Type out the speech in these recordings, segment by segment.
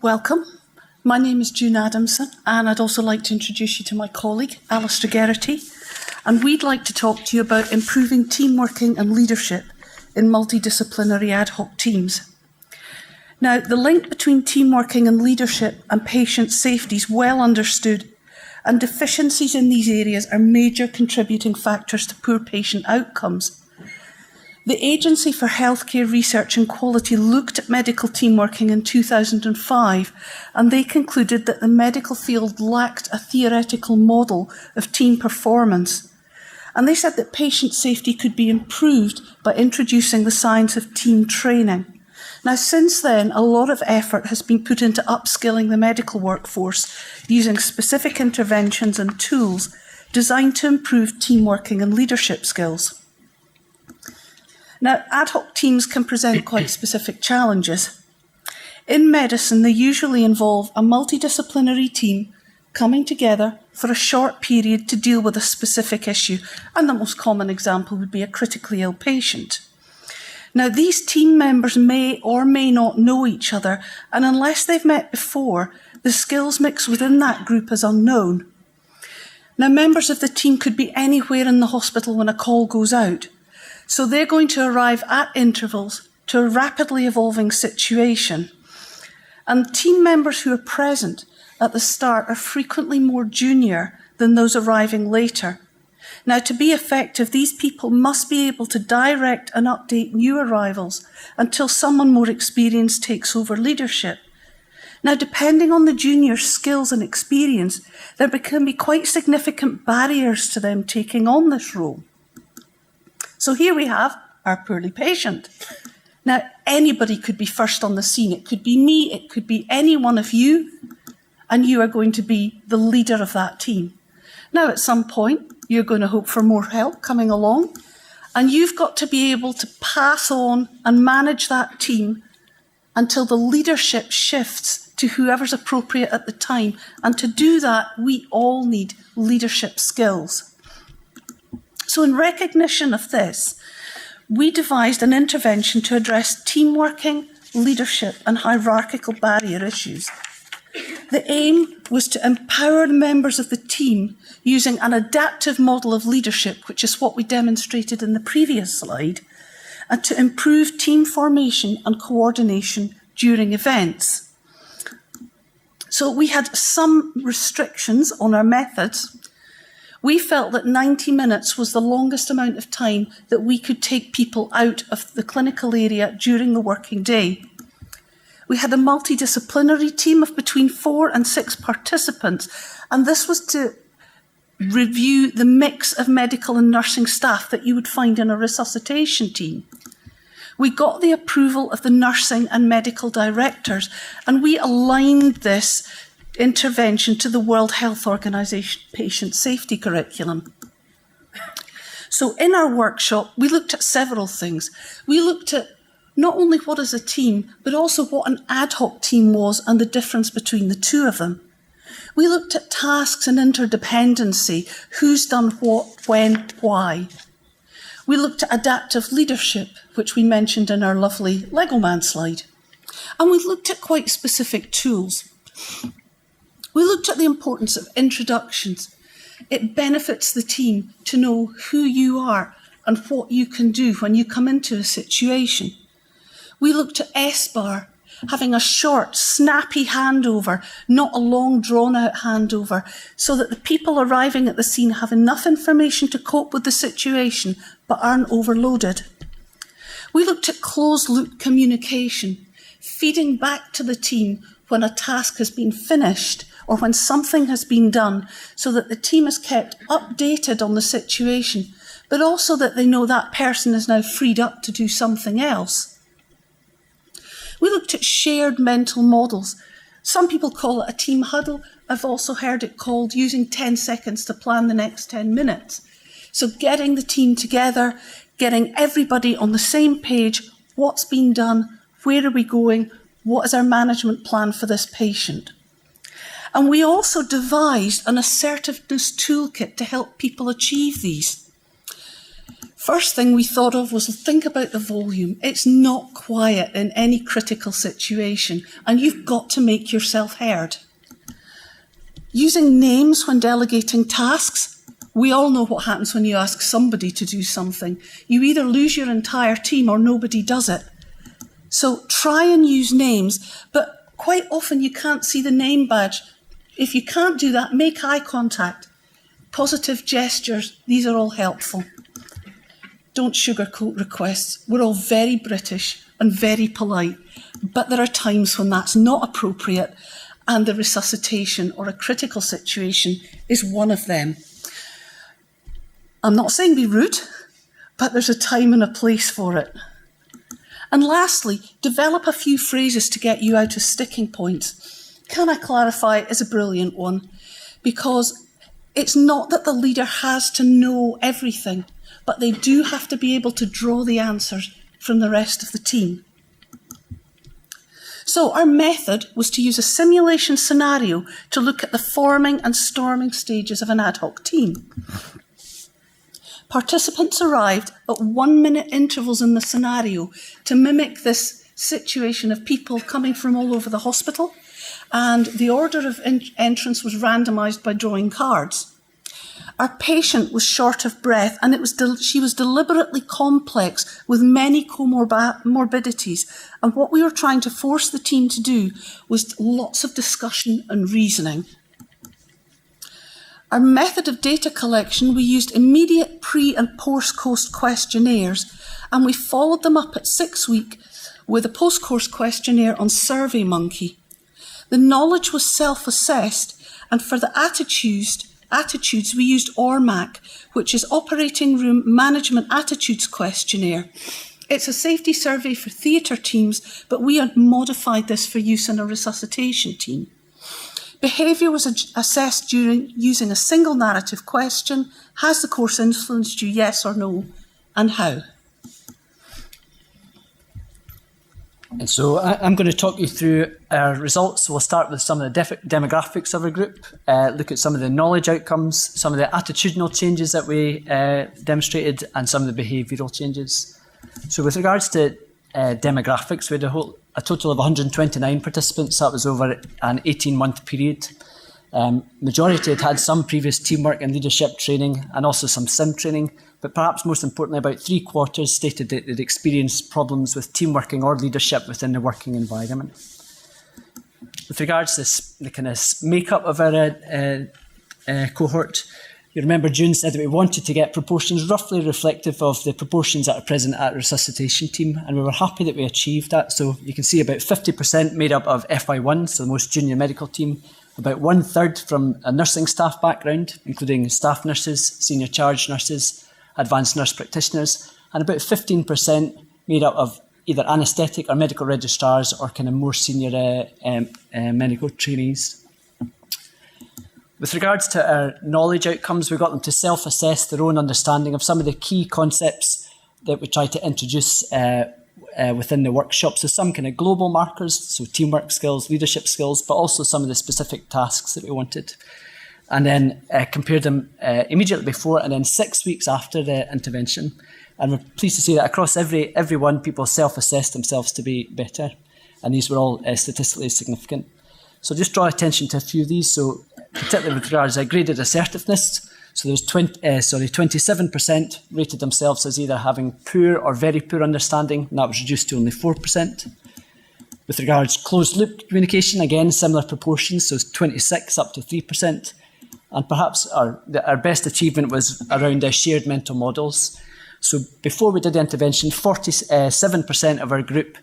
Welcome. My name is June Adamson, and I'd also like to introduce you to my colleague, Alistair Geragthy, and we'd like to talk to you about improving team working and leadership in multidisciplinary ad hoc teams. Now, the link between team working and leadership and patient safety is well understood, and deficiencies in these areas are major contributing factors to poor patient outcomes. The Agency for Healthcare Research and Quality looked at medical team working in 2005, and they concluded that the medical field lacked a theoretical model of team performance. And they said that patient safety could be improved by introducing the science of team training. Now, since then, a lot of effort has been put into upskilling the medical workforce using specific interventions and tools designed to improve team working and leadership skills. Now, ad hoc teams can present quite specific challenges. In medicine, they usually involve a multidisciplinary team coming together for a short period to deal with a specific issue, and the most common example would be a critically ill patient. Now, these team members may or may not know each other, and unless they've met before, the skills mix within that group is unknown. Now, members of the team could be anywhere in the hospital when a call goes out. So they're going to arrive at intervals to a rapidly evolving situation. And team members who are present at the start are frequently more junior than those arriving later. Now, to be effective, these people must be able to direct and update new arrivals until someone more experienced takes over leadership. Now, depending on the junior's skills and experience, there can be quite significant barriers to them taking on this role. So here we have our poorly patient. Now, anybody could be first on the scene. It could be me, it could be any one of you, and you are going to be the leader of that team. Now, at some point, you're going to hope for more help coming along, and you've got to be able to pass on and manage that team until the leadership shifts to whoever's appropriate at the time. And to do that, we all need leadership skills. So in recognition of this, we devised an intervention to address team working, leadership and hierarchical barrier issues. The aim was to empower the members of the team using an adaptive model of leadership, which is what we demonstrated in the previous slide, and to improve team formation and coordination during events. So we had some restrictions on our methods. We felt that 90 minutes was the longest amount of time that we could take people out of the clinical area during the working day. We had a multidisciplinary team of between 4 and 6 participants, and this was to review the mix of medical and nursing staff that you would find in a resuscitation team. We got the approval of the nursing and medical directors, and we aligned this intervention to the World Health Organization patient safety curriculum. So in our workshop, we looked at several things. We looked at not only what is a team, but also what an ad hoc team was and the difference between the two of them. We looked at tasks and interdependency, who's done what, when, why. We looked at adaptive leadership, which we mentioned in our lovely Lego Man slide. And we looked at quite specific tools. We looked at the importance of introductions. It benefits the team to know who you are and what you can do when you come into a situation. We looked at SBAR, having a short, snappy handover, not a long, drawn-out handover, so that the people arriving at the scene have enough information to cope with the situation but aren't overloaded. We looked at closed-loop communication, feeding back to the team when a task has been finished or when something has been done, so that the team is kept updated on the situation, but also that they know that person is now freed up to do something else. We looked at shared mental models. Some people call it a team huddle. I've also heard it called using 10 seconds to plan the next 10 minutes. So getting the team together, getting everybody on the same page, what's been done, where are we going, what is our management plan for this patient? And we also devised an assertiveness toolkit to help people achieve these. First thing we thought of was think about the volume. It's not quiet in any critical situation, and you've got to make yourself heard. Using names when delegating tasks. We all know what happens when you ask somebody to do something. You either lose your entire team or nobody does it. So try and use names, but quite often you can't see the name badge. If you can't do that, make eye contact. Positive gestures, these are all helpful. Don't sugarcoat requests. We're all very British and very polite, but there are times when that's not appropriate, and the resuscitation or a critical situation is one of them. I'm not saying be rude, but there's a time and a place for it. And lastly, develop a few phrases to get you out of sticking points. Can I clarify is a brilliant one, because it's not that the leader has to know everything, but they do have to be able to draw the answers from the rest of the team. So our method was to use a simulation scenario to look at the forming and storming stages of an ad hoc team. Participants arrived at 1 minute intervals in the scenario to mimic this situation of people coming from all over the hospital, and the order of entrance was randomised by drawing cards. Our patient was short of breath, and she was deliberately complex with many comorbidities, and what we were trying to force the team to do was lots of discussion and reasoning. Our method of data collection, we used immediate pre- and post-course questionnaires, and we followed them up at 6 weeks with a post-course questionnaire on SurveyMonkey. The knowledge was self-assessed, and for the attitudes we used ORMAC, which is Operating Room Management Attitudes Questionnaire. It's a safety survey for theatre teams, but we had modified this for use in a resuscitation team. Behaviour was assessed using a single narrative question. Has the course influenced you, yes or no, and how? And so I'm going to talk you through our results. We'll start with some of the demographics of our group, look at some of the knowledge outcomes, some of the attitudinal changes that we demonstrated, and some of the behavioural changes. So with regards to demographics, we had a total of 129 participants. That was over an 18-month period. Majority had some previous teamwork and leadership training and also some sim training, but perhaps most importantly, about 3/4 stated that they'd experienced problems with teamworking or leadership within the working environment. With regards to the kind of makeup of our cohort, you remember June said that we wanted to get proportions roughly reflective of the proportions that are present at a resuscitation team, and we were happy that we achieved that. So you can see about 50% made up of FY1, so the most junior medical team, about 1/3 from a nursing staff background, including staff nurses, senior charge nurses, advanced nurse practitioners, and about 15% made up of either anaesthetic or medical registrars or kind of more senior medical trainees. With regards to our knowledge outcomes, we got them to self-assess their own understanding of some of the key concepts that we tried to introduce within the workshop. So some kind of global markers, so teamwork skills, leadership skills, but also some of the specific tasks that we wanted. And then compared them immediately before and then 6 weeks after the intervention. And we're pleased to see that across everyone, people self-assessed themselves to be better. And these were all statistically significant. So just draw attention to a few of these. So particularly with regards to graded assertiveness, so there's 27% rated themselves as either having poor or very poor understanding, and that was reduced to only 4%. With regards to closed loop communication, again, similar proportions, so it's 26 up to 3%. And perhaps our best achievement was around shared mental models. So before we did the intervention, 47% of our group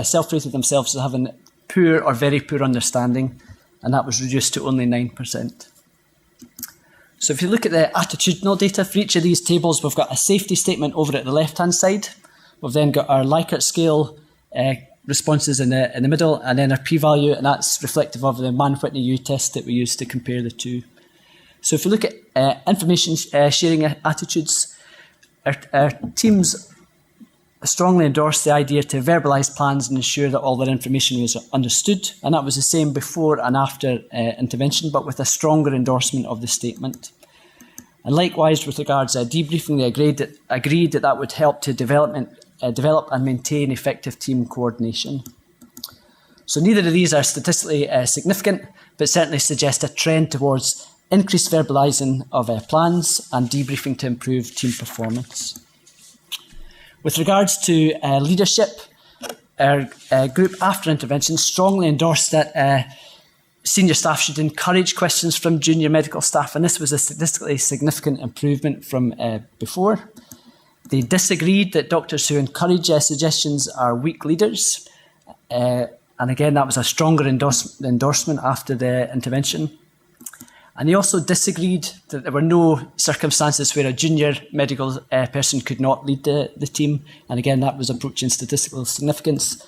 self-rated themselves as having poor or very poor understanding, and that was reduced to only 9%. So if you look at the attitudinal data for each of these tables, we've got a safety statement over at the left-hand side. We've then got our Likert scale responses in the middle, and then our p-value, and that's reflective of the Mann-Whitney-U test that we used to compare the two. So if you look at information sharing attitudes, our teams strongly endorsed the idea to verbalise plans and ensure that all their information was understood, and that was the same before and after intervention, but with a stronger endorsement of the statement. And likewise, with regards to debriefing, they agreed that would help to develop and maintain effective team coordination. So neither of these are statistically significant, but certainly suggest a trend towards increased verbalising of plans and debriefing to improve team performance. With regards to leadership, our group after intervention strongly endorsed that senior staff should encourage questions from junior medical staff, and this was a statistically significant improvement from before. They disagreed that doctors who encourage suggestions are weak leaders, and again that was a stronger endorsement after the intervention. And they also disagreed that there were no circumstances where a junior medical person could not lead the team, and again that was approaching statistical significance.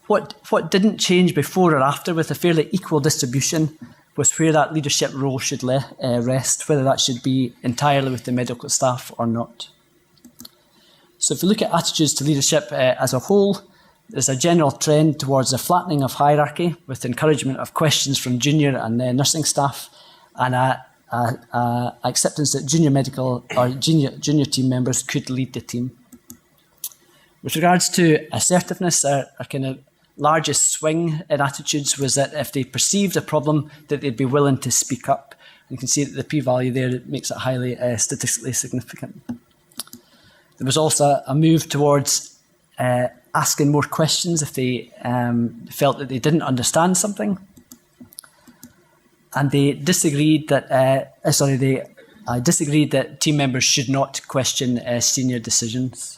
What didn't change before or after with a fairly equal distribution was where that leadership role should rest, whether that should be entirely with the medical staff or not. So if you look at attitudes to leadership as a whole, there's a general trend towards a flattening of hierarchy with encouragement of questions from junior and nursing staff, and acceptance that junior medical or junior team members could lead the team. With regards to assertiveness, our kind of largest swing in attitudes was that if they perceived a problem, that they'd be willing to speak up. You can see that the p-value there makes it highly statistically significant. There was also a move towards asking more questions if they felt that they didn't understand something. And they disagreed that disagreed that team members should not question senior decisions.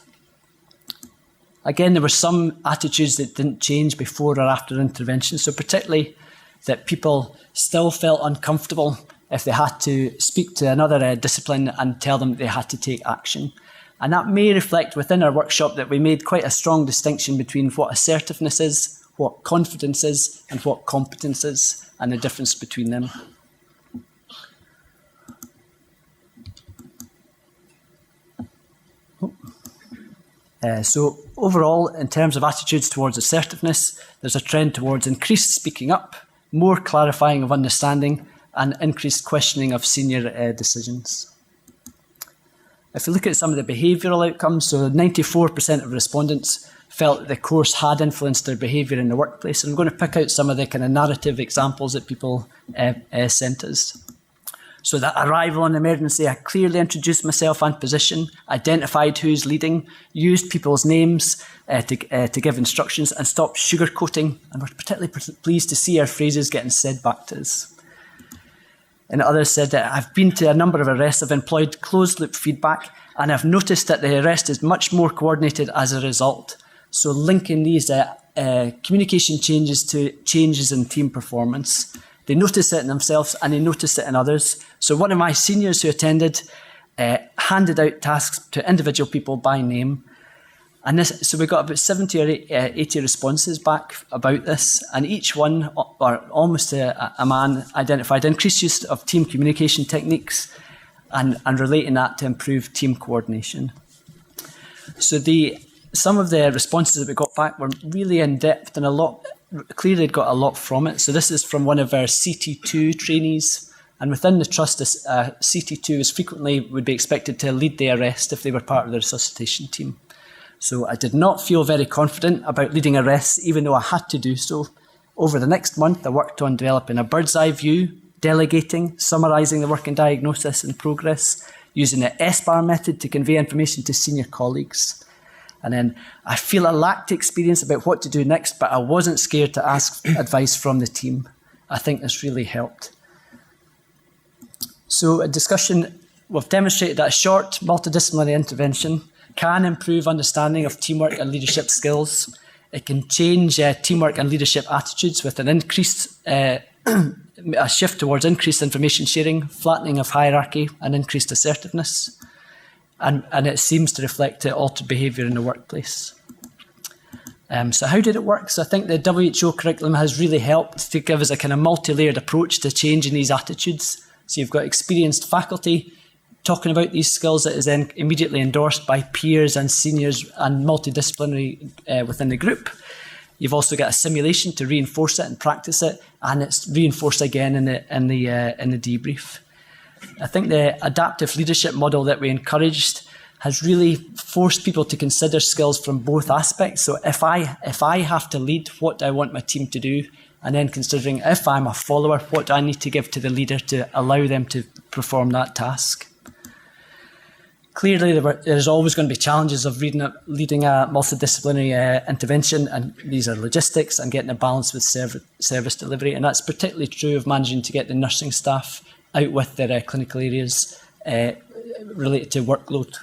Again, there were some attitudes that didn't change before or after intervention, so particularly that people still felt uncomfortable if they had to speak to another discipline and tell them they had to take action. And that may reflect within our workshop that we made quite a strong distinction between what assertiveness is, what confidence is, and what competence is, and the difference between them. So overall, in terms of attitudes towards assertiveness, there's a trend towards increased speaking up, more clarifying of understanding, and increased questioning of senior decisions. If you look at some of the behavioural outcomes, so 94% of respondents felt that the course had influenced their behaviour in the workplace. And I'm going to pick out some of the kind of narrative examples that people sent us. So that arrival on emergency, I clearly introduced myself and position, identified who's leading, used people's names to give instructions, and stopped sugarcoating. And we're particularly pleased to see our phrases getting said back to us. And others said that I've been to a number of arrests, I've employed closed-loop feedback, and I've noticed that the arrest is much more coordinated as a result. So linking these communication changes to changes in team performance. They noticed it in themselves and they noticed it in others. So one of my seniors who attended handed out tasks to individual people by name. And so we got about 70 or 80 responses back about this. And each one, or almost a man, identified increased use of team communication techniques and relating that to improved team coordination. So some of the responses that we got back were really in-depth and clearly got a lot from it. So this is from one of our CT2 trainees. And within the trust, CT2 would be expected to lead the arrest if they were part of the resuscitation team. So I did not feel very confident about leading arrests, even though I had to do so. Over the next month, I worked on developing a bird's eye view, delegating, summarising the work in diagnosis and progress, using the SBAR method to convey information to senior colleagues. And then I feel I lacked experience about what to do next, but I wasn't scared to ask advice from the team. I think this really helped. So a discussion, we've demonstrated that a short multidisciplinary intervention can improve understanding of teamwork and leadership skills. It can change teamwork and leadership attitudes with an increased, a shift towards increased information sharing, flattening of hierarchy, and increased assertiveness. And it seems to reflect altered behaviour in the workplace. So how did it work? So I think the WHO curriculum has really helped to give us a kind of multi-layered approach to changing these attitudes. So you've got experienced faculty talking about these skills that is then immediately endorsed by peers and seniors and multidisciplinary within the group. You've also got a simulation to reinforce it and practice it, and it's reinforced again in the debrief. I think the adaptive leadership model that we encouraged has really forced people to consider skills from both aspects. So if I have to lead, what do I want my team to do? And then considering if I'm a follower, what do I need to give to the leader to allow them to perform that task? Clearly, there's always going to be challenges of leading a multidisciplinary intervention, and these are logistics and getting a balance with service delivery. And that's particularly true of managing to get the nursing staff out with their clinical areas related to workload.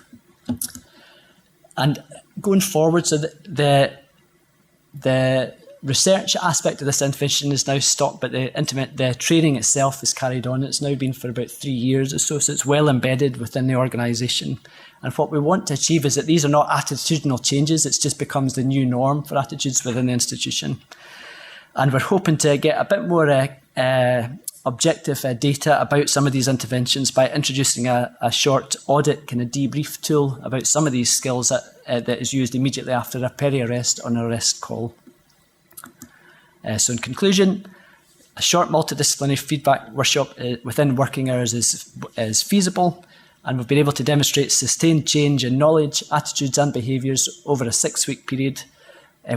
And going forward, so the research aspect of this intervention is now stopped, but the training itself is carried on. It's now been for about 3 years or so it's well embedded within the organisation. And what we want to achieve is that these are not attitudinal changes, it just becomes the new norm for attitudes within the institution. And we're hoping to get a bit more objective data about some of these interventions by introducing a short audit kind of debrief tool about some of these skills that is used immediately after a peri-arrest or an arrest call. So in conclusion, a short multidisciplinary feedback workshop within working hours is feasible, and we've been able to demonstrate sustained change in knowledge, attitudes and behaviours over a 6-week period,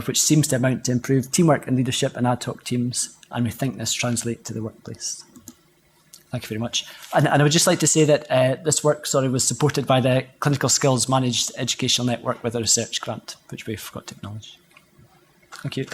which seems to amount to improved teamwork and leadership in ad hoc teams, and we think this translates to the workplace. Thank you very much. And I would just like to say that this work was supported by the Clinical Skills Managed Educational Network with a research grant, which we forgot to acknowledge. Thank you.